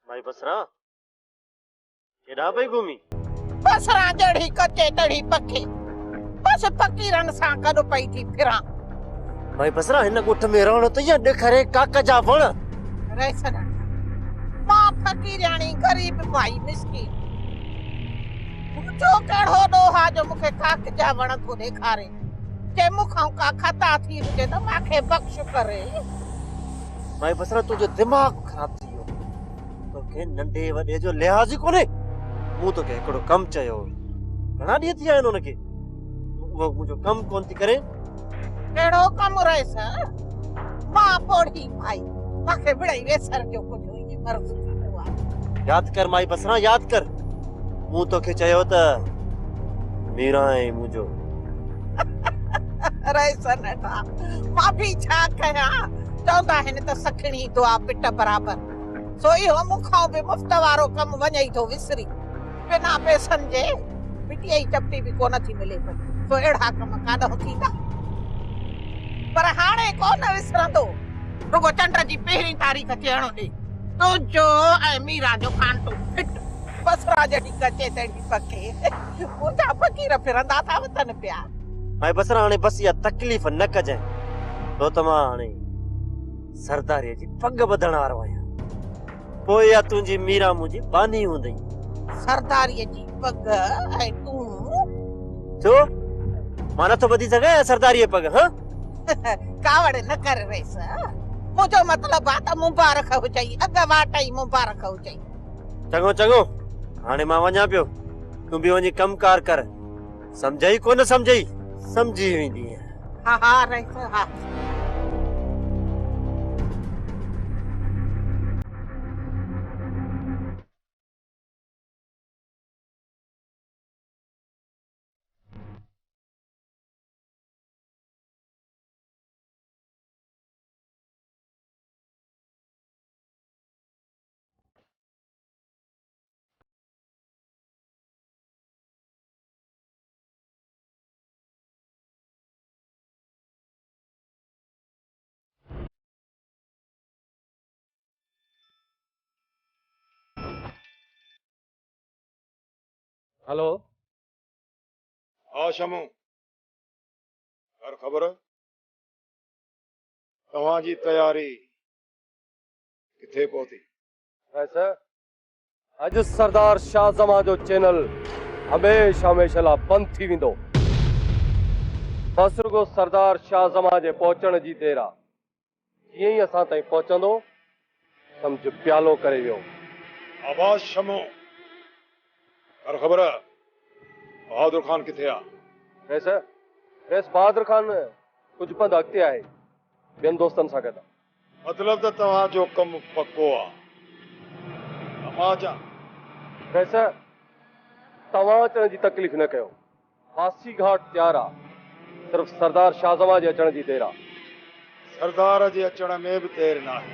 भाई बसरा केड़ा भाई घूमी बसरा जड़ी कच्चे तड़ी पक्के बस पक्की रन सा कदो पई थी फिरा भाई बसरा हिन गुठ में रहणो त या ॾेखारे काका जा वण रेसन मां फकीरानी गरीब भाई मिस्किन मुझो कड़ो दोहा जो मुखे काक जा वण को ॾेखारे जे मुखां का खता थी हुजे त माखे बख्श करे। भाई बसरा तुझो दिमाग खराब थी वियो तोखे नंढे वॾे जो लिहाज़ ई कोन्हे। मूं तोखे हिकिड़ो कमु चयो घणा ॾींहं थी विया आहिनि हुनखे उहो मुंहिंजो कमु कोन थी करे। केड़ो कम रहेस मां पोड़ी भाई माखे बिड़ई वेसर जो कुछ हुई मर्ज थींदो आहे। याद कर माई बसरा याद कर मूं तोखे चयो त मीरा ऐं मुंहिंजो रेसन था मां भी छा कया चवंदा आहिनि त सखणी दुआ पिट बराबर सो इहो मूंखां बि मुफ़्त वारो कमु वञई थो विसरी बिना पैसनि जे मिटीअ जी चपटी बि कोन थी मिले पई सो अहिड़ा कम काॾों थींदा पर हाणे कोन विसरंदो रुगो चंड जी पहिरीं तारीख़ थियणो ॾे तुंहिंजो ऐं मीरा जो कांटो फिट बसरा जड़ी कचे तड़ी पके मुंहिंजा फ़कीर फिरंदा था वतन पिया। भाई बसरा हाणे बस इहा तकलीफ़ न कजांइ तो त मां हाणे सरदारीअ जी पग ॿधण वारो आहियां पोइ या तुंहिंजी मीरा मुंहिंजी बानी हूंदई। सरदारीअ जी पग ऐं तूं छो मां नथो ॿधी सघां सरदारीअ पग हाँ कावड़ न कर रेस मुंहिंजो मतिलबु आहे त मुबारक हुजई अॻ वाट ई मुबारक हुजई। चङो चङो हाणे मां वञा पियो तूं बि वञी कमकार कर सम्झई कोन सम्झई सम्झी वेंदी हा हा रेस हा। हेलो हाँ शमू हर ख़बर तव्हांजी तयारी किथे पहुती? वैसे अॼु सरदार शाह जमा जो चैनल हमेशा हमेशा लाइ बंदि थी वेंदो बस रुगो सरदार शाह जमा जे पहुचण जी देर आहे जीअं ई असां ताईं पहुचंदो सम्झ प्यालो करे वियो। आवाज शमू हर ख़बर बहादुर खान किथे आ? वैसे बहादुर खान कुछ पंध अॻिते आहे ॿियनि दोस्तनि सां गॾु। मतलब त तव्हांजो कमु पक्को आ मां अचां? वैसे तव्हां अचण जी तकलीफ़ न कयो फांसी घाट तयार आहे सिर्फ़ सरदार शाह जमा जे अचण जी देर आहे। सरदार जे अचण में बि देर न आहे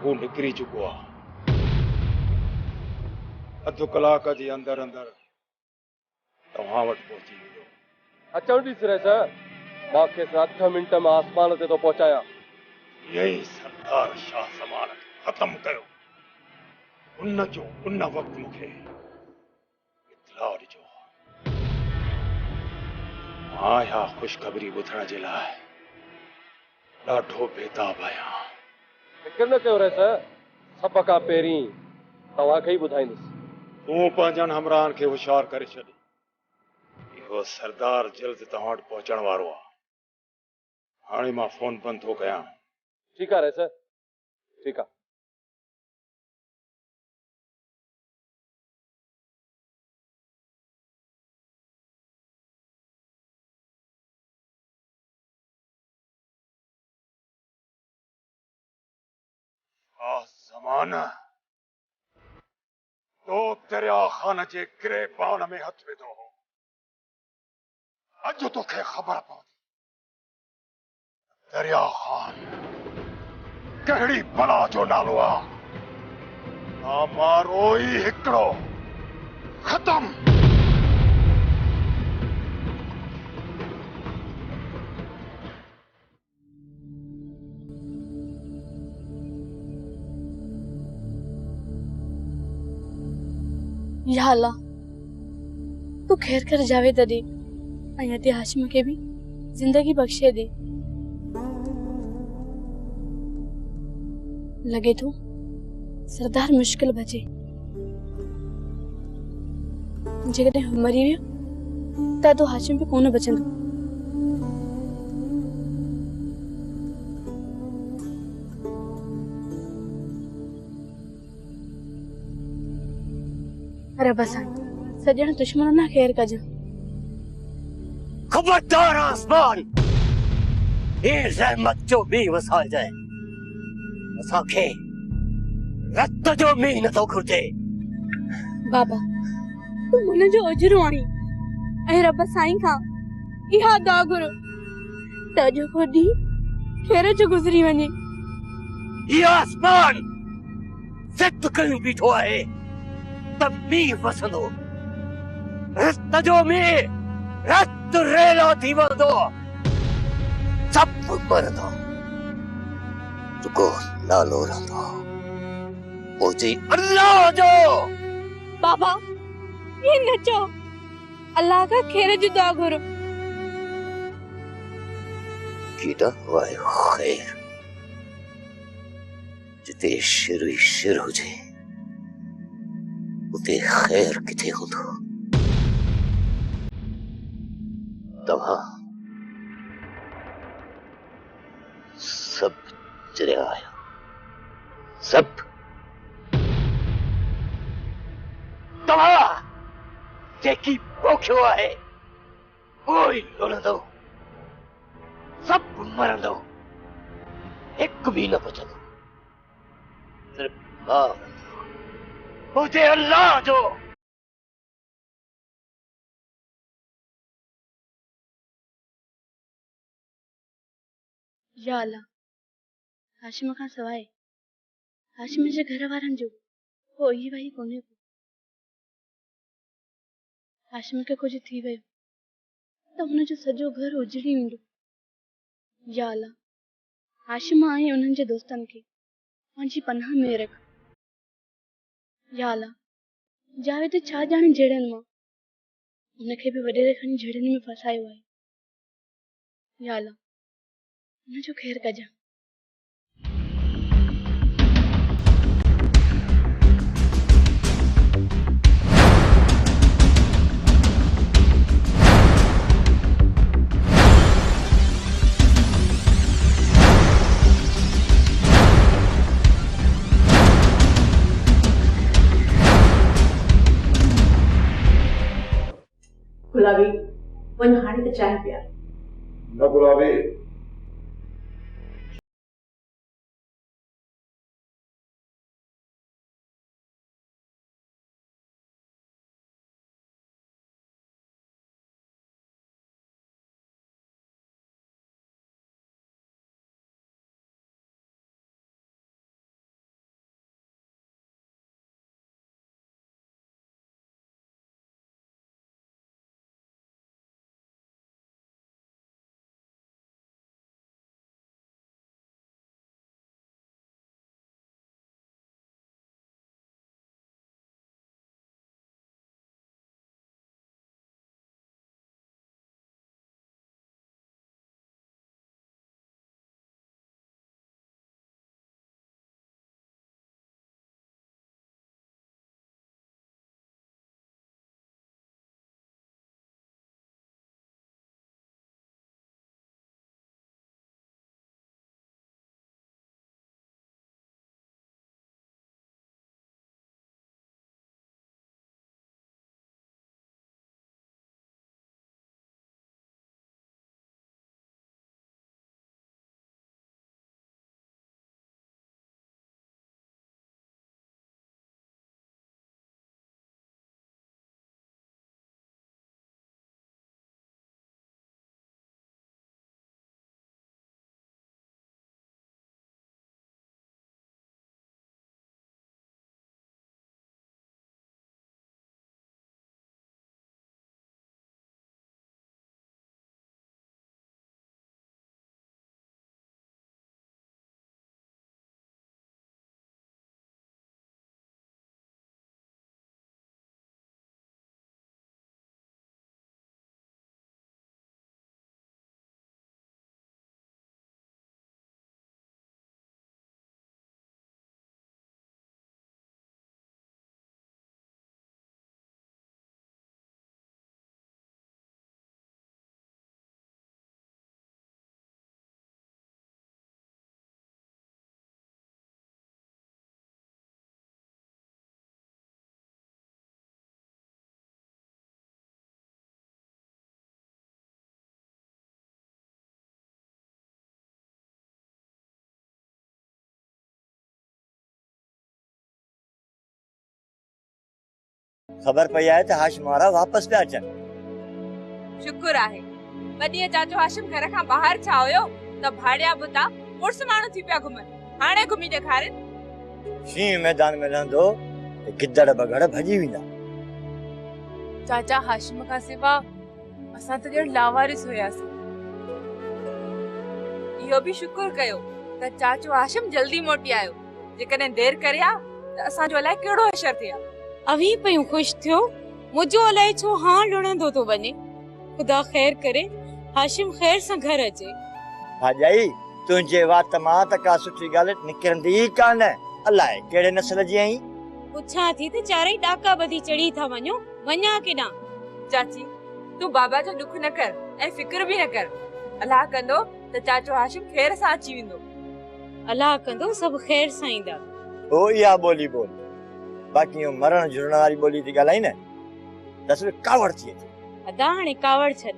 हू निकिरी चुको आहे अधु कलाक जे अंदर अंदर तव्हां वटि पहुची वेंदो। अचण ॾिस रहे मां खेसि 8 मिंट में आसमान ते थो पहुचायां। यही सरदार शाह ज़मान खे ख़त्म कयो उन जो उन वक़्तु मूंखे इत्तला ॾिजो मां इहा ख़ुशख़बरी ॿुधण जे लाइ ॾाढो बेताब आहियां। फिक्र न कयो रहे सभ खां पहिरीं तव्हांखे ई ॿुधाईंदुसि। तूं पंहिंजनि हमराहनि खे होशियार करे छॾ इहो सरदार जल्द तव्हां वटि पहुचण वारो आहे। हाणे मां फोन बंदि थो कयां। ठीकु आहे रहे ठीकु आहे। मान तो दरिया खान जे गिरे बाण में हथ विधो हो। अज तोखे ख़बर पवंदी दरिया खान कहिड़ी बला जो नालो आहे। मारो ई हिकिड़ो खत्म। या अल्लाह तू खैर कर जावेद ॾे ऐं अते हाशिम खे बि जिंदगी बख़्शे दे। लगे थो सरदार मुश्किल बचे जेकॾहिं हू मरी वियो त तो हाशिम बि कोन बचंदो। रब साईं सॼण दुश्मन ना खैर कजन। खबरदार आसमान ये रहमत जो भी वसाए जाए असांखे रत जो मी न तो घुर्जे। बाबा तू मन जो अजरो आहीं ऐं रब साईं खां इहा दुआ घुर त जो को ॾींहुं खैर जो गुज़री वञे। ये आसमान सिद्ध कयूं बीठो आहे त मींहुं वसंदो। रत जो मींहुं रत रेलो थी वंदो। सभु मरंदो रुगो नालो रहंदो मुंहिंजी अल्लाह जो। बाबा ये न चओ अल्लाह का खैर जी दुआ घुर। केॾा वाए खैर जिते शिर ई शिर हुजे उते खैर किथे हूंदो। तव्हां सभु चरिया आहियो सभु। तव्हां जेकी पोखियो आहे उहो ई लुणंदो। सभु मरंदो हिकु बि न बचंदो। सिर्फ़ मां मुंहिंजे अल्लाह जो। या अल्लाह हाशिम खां सवाइ हाशिम जे घर वारनि जो को ई वही कोन्हे को। हाशिम खे कुझु थी वियो त हुनजो सॼो घर उजड़ी वेंदो। या अल्लाह हाशिम ऐं उन्हनि जे दोस्तनि खे पंहिंजी पनाह में रख। या अल्लाह जावेद छा ॼाणे जहिड़नि मां उनखे बि वॾेरे खणी जहिड़नि में फसायो आहे। या अल्लाह उनजो खैर कजां। गुलाबी वञ हाणे त चांहि पीआर। न गुलाबी ख़बर पई आहे त हाशिम वारा वापस पिया अचनि। शुक्र आहे वॾीअ चाचो हाशिम घर खां ॿाहिरि छा हुयो त भाड़िया बुता पुरुष माण्हू थी पिया घुमनि। हाणे घुमी ॾेखारिन। शींहं मैदान में रहंदो त गिदड़ बगड़ भॼी वेंदा। चाचा हाशिम खां सिवा असां त ॼण लावारिस हुयासीं। इहो बि शुक्र कयो त चाचो हाशिम जल्दी मोटी आयो। जेकॾहिं देर करिया त असांजो अलाए कहिड़ो असर थिया। अवी पयूं ख़ुशि थियो मुंहिंजो अलाए छो हां लुणंदो थो वञे। खुदा ख़ैर करे हाशिम ख़ैर सां घर अचे। भाॼाई तुंहिंजे वात मां त का सुठी ॻाल्हि निकिरंदी ई कान। अलाए कहिड़े नस्ल जी आहीं। पुछां थी त चारई ॾाका ॿधी चढ़ी था वञो। वञा केॾां? चाची तूं बाबा जो दुख न कर ऐं फिक्र बि न कर। अलाह कंदो त चाचो हाशिम ख़ैर सां अची वेंदो। अलाह कंदो सभु ख़ैर सां ईंदा। ओ इहा ॿोली बोल। बाक़ी इहो मरण जुड़ण वारी ॿोली थी ॻाल्हाई न त सिर्फ़ु कावड़ थी अचे। अदा हाणे कावड़ छॾ।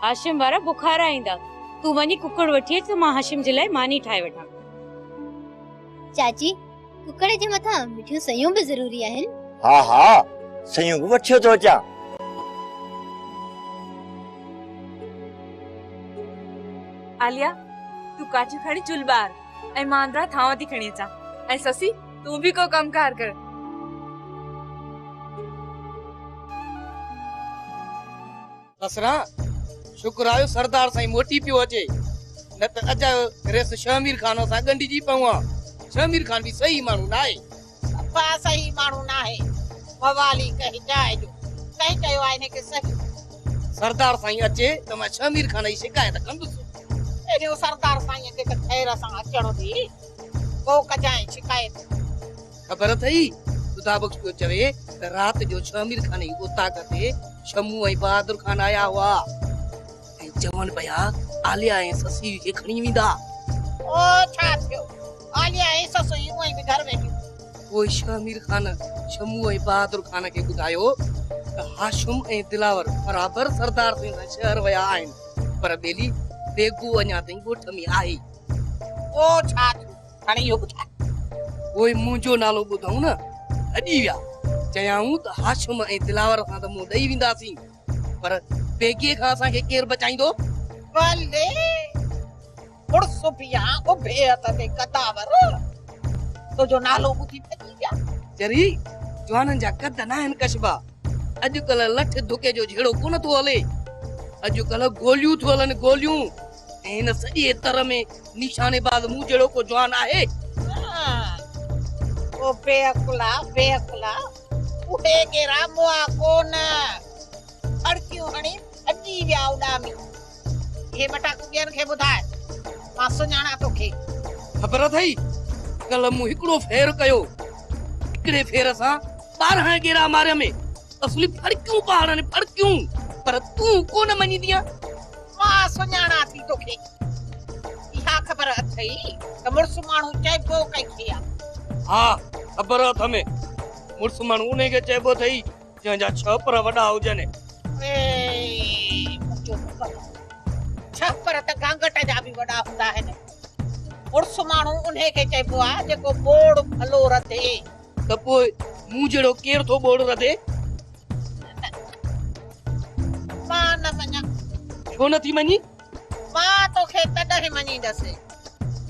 हाशिम वारा बुखारा ईंदा। तूं वञी कुकड़ वठी अच त मां हाशिम जे लाइ मानी ठाहे वठां। चाची कुकड़ जे मथां मिठियूं सयूं बि ज़रूरी आहिनि। हा हा सयूं बि वठियो थो अचां। आलिया तूं काठी खणी चुल ॿार ऐं मां अंदरां थांव थी खणी अचां। ऐं ससी तूं बि को कमकार कर। असरा शुक्र आयो सरदार साईं मोटी पियो अचे न त अजा रेस शमीर खान सां गंढिजी पऊं। शमीर खान भी सही माण्हू न आहे। सफ़ा सही माण्हू न आहे। मवाली कही जाए जो कहीं कयो आहे हिन खे सही। सरदार साईं अचे त मां शमीर खान जी शिकायत कंदुसि। एॾो सरदार साईं खे त ख़ैर सां अचणो थी को कजाए शिकायत। ख़बर अथई खुदा बख्श पियो चवे त रात जो शमीर खान जी उताक ते शमू ऐं बहादुर खान आया हुआ ऐं चवनि पिया आलिया ऐं ससी खे खणी वेंदा। ओ छा थियो? आलिया ऐं ससु यूं ई बि घर वेठियूं। पोइ शमीर खान शमू ऐं बहादुर खान खे ॿुधायो त हाशिम ऐं दिलावर बराबर सरदार साईं सां शहर विया आहिनि पर बेली बेगू अञा ताईं ॻोठ में आहे। ओ छा थियो? हाणे इहो ॿुधाए। ओए मुंहिंजो नालो ॿुधऊं न अॼी विया। चयाऊं त हाशिम ऐं दिलावर सां त मूं ॾेई वेंदासीं पर बेगीअ खां असांखे केरु बचाईंदो? भले पुरस पिया उभे हथ ते कदावर तुंहिंजो नालो ॿुधी भॼी विया। चरी जवाननि जा कद न आहिनि कशबा। अॼुकल्ह लठ धुके जो झेड़ो कोन थो हले। अॼुकल्ह गोलियूं थो हलनि गोलियूं ऐं हिन सॼे तर में निशानेबाज़ मूं जहिड़ो को जवान आहे। ओ बेअकुला बेअकुला उहे केरा मुआ कोन अड़कियूं हणी भॼी विया उॾामी। हे मटाकू ॿियनि खे ॿुधाए मां सुञाणा तोखे। ख़बर अथई कल्ह मूं हिकिड़ो फेर कयो। हिकिड़े फेर सां 12 गेरा मारिया में असली फड़कियूं पहाड़नि फड़कियूं पर तूं कोन मञीदीअ। मां सुञाणा थी तोखे। इहा ख़बर अथई त मुड़ुस माण्हू चइबो कंहिंखे आहे। हा ख़बर अथ में मुड़ुस माण्हू उन खे चइबो अथई जंहिंजा 6 पर वॾा हुजनि। छपर त गांगट जा बि वॾा हूंदा आहिनि। मुड़ुस माण्हू उन खे चइबो आहे जेको बोड़ भलो रधे। त पोइ मूं जहिड़ो केरु थो बोड़ रधे? मां न मञा। छो नथी मञी? मां तोखे तॾहिं मञींदसि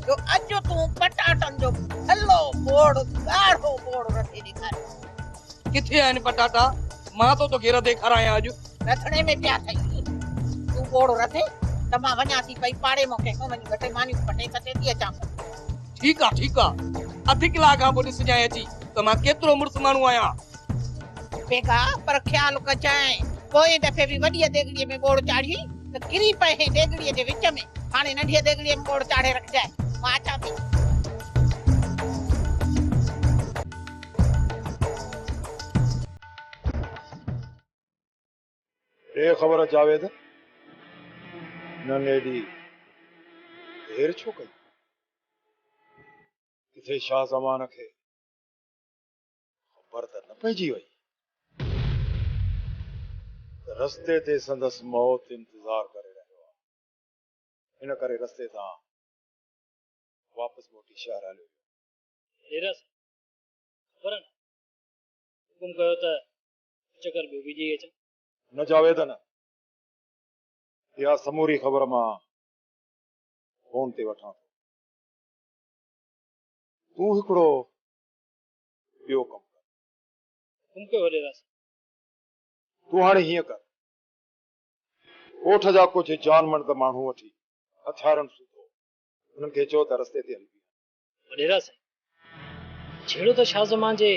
जो अॼु तूं पटाटनि जो भलो बोड़ ॻाढ़ो बोड़ रधे ॾेखारे। किथे आहिनि पटाटा? मां तो तोखे रधे खारायां अॼु। रधणे में पिया थई तूं बोड़ रधे त मां वञा थी पई पाड़े मोके को वञी घटे मानियूं पटे सटे थी अचां। ठीकु आहे ठीकु आहे। अधु कलाक खां पोइ ॾिसजांइ अची त मां केतिरो मुड़ुस माण्हू आहियां। बेगा पर ख़्यालु कजांइ पोइ दफ़े बि वॾीअ देगड़ीअ में बोड़ चाढ़ी त किरी पए देगड़ीअ जे विच में। हाणे नंढीअ देगड़ीअ में बोड़ चाढ़े रखजांइ। मां अचां थी। ए ख़बर जावेद न नेडी देर छो कई? किथे शाह ज़मान खे ख़बर त न पइजी वई रस्ते ते संदसि मौत इंतज़ार करे रहियो आहे। इन करे रस्ते तां वापसि मोटी शहर हलियो। ख़बर न हुकुम कयो त चकर ॿियो बि ॾेई अचां। न जावेद न, इहा समूरी ख़बर मां फोन ते वठां थो। तूं हिकिड़ो ॿियो कमु कर। हुकुम कयो वॾेरा साईं। तूं हाणे हीअं कर, ॻोठ जा कुझु जान मर्द माण्हू वठी हथियारनि सूधो उन्हनि खे चओ त रस्ते ते हली बीह। वॾेरा साईं, छेड़ो त शाह ज़मान जे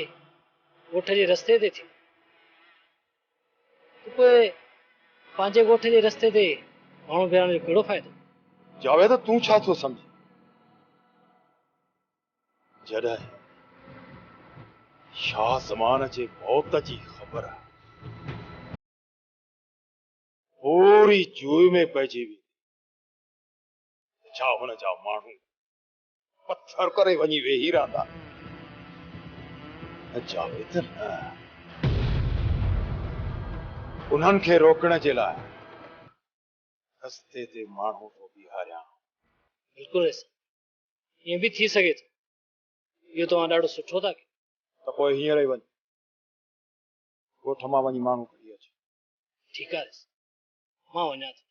ॻोठ जे रस्ते ते थियो, त पोइ पंहिंजे ॻोठ जे रस्ते ते माण्हू बीहारण जो कहिड़ो फ़ाइदो? जावेद तूं छा थो सम्झी? जॾहिं शाह ज़मान जे मौत जी ख़बर पूरी जुए में पइजी हुई, छा हुन जा माण्हू पत्थर करे वञी वेही रहंदा? न जावेद न, उन्हनि खे रोकण जे लाइ रस्ते ते माण्हू थो बीहारियां। बिल्कुलु ईअं बि थी सघे थो। इहो तव्हां ॾाढो सुठो था कयो। त पोइ हींअर ई वञ, ॻोठ मां वञी माण्हू खणी अच। ठीकु आहे, मां वञा थो।